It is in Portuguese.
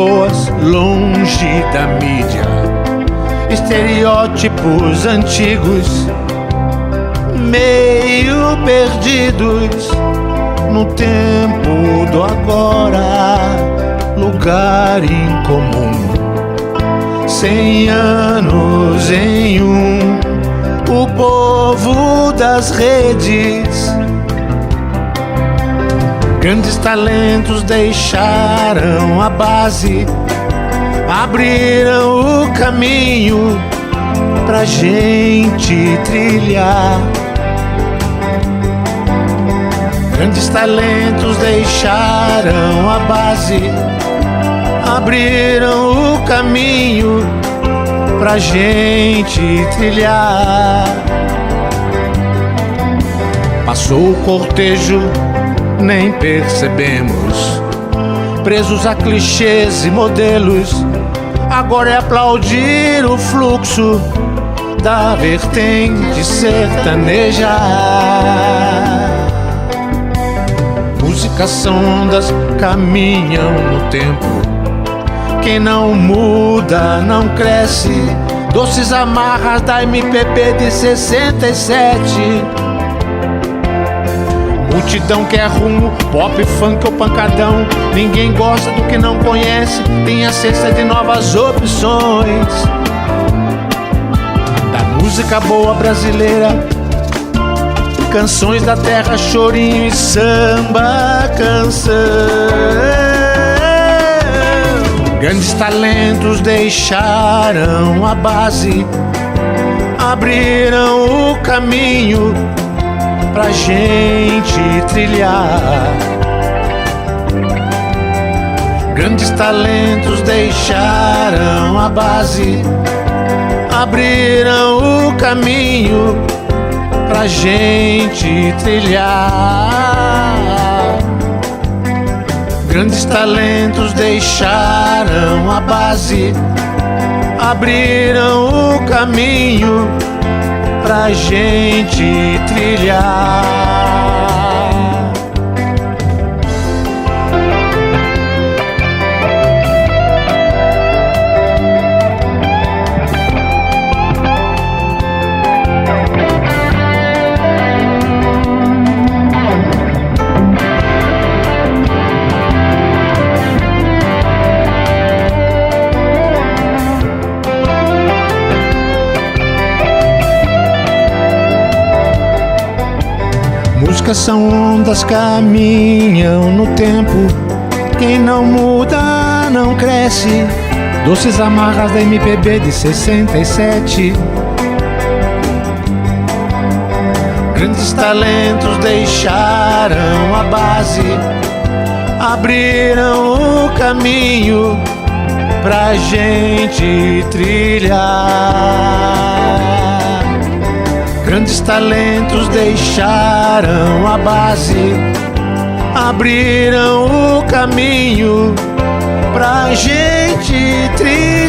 boas, longe da mídia, estereótipos antigos, meio perdidos no tempo do agora, lugar incomum. 100 anos em um, o povo das redes. Grandes talentos deixaram a base, abriram o caminho pra gente trilhar. Grandes talentos deixaram a base, abriram o caminho pra gente trilhar. Passou o cortejo, nem percebemos, presos a clichês e modelos. Agora é aplaudir o fluxo da vertente sertaneja. Músicas são ondas, caminham no tempo. Quem não muda não cresce. Doces amarras da MPB de 67. Multidão quer rumo, pop, funk ou pancadão. Ninguém gosta do que não conhece, tem a cesta de novas opções. Da música boa brasileira, canções da terra, chorinho e samba canção. Grandes talentos deixaram a base, abriram o caminho pra gente trilhar. Grandes talentos deixaram a base, abriram o caminho pra gente trilhar. Grandes talentos deixaram a base, abriram o caminho pra gente trilhar. Músicas são ondas, caminham no tempo. Quem não muda não cresce. Doces amarras da MPB de 67. Grandes talentos deixaram a base, abriram o caminho pra gente trilhar. Grandes talentos deixaram a base, abriram o caminho pra gente trilhar.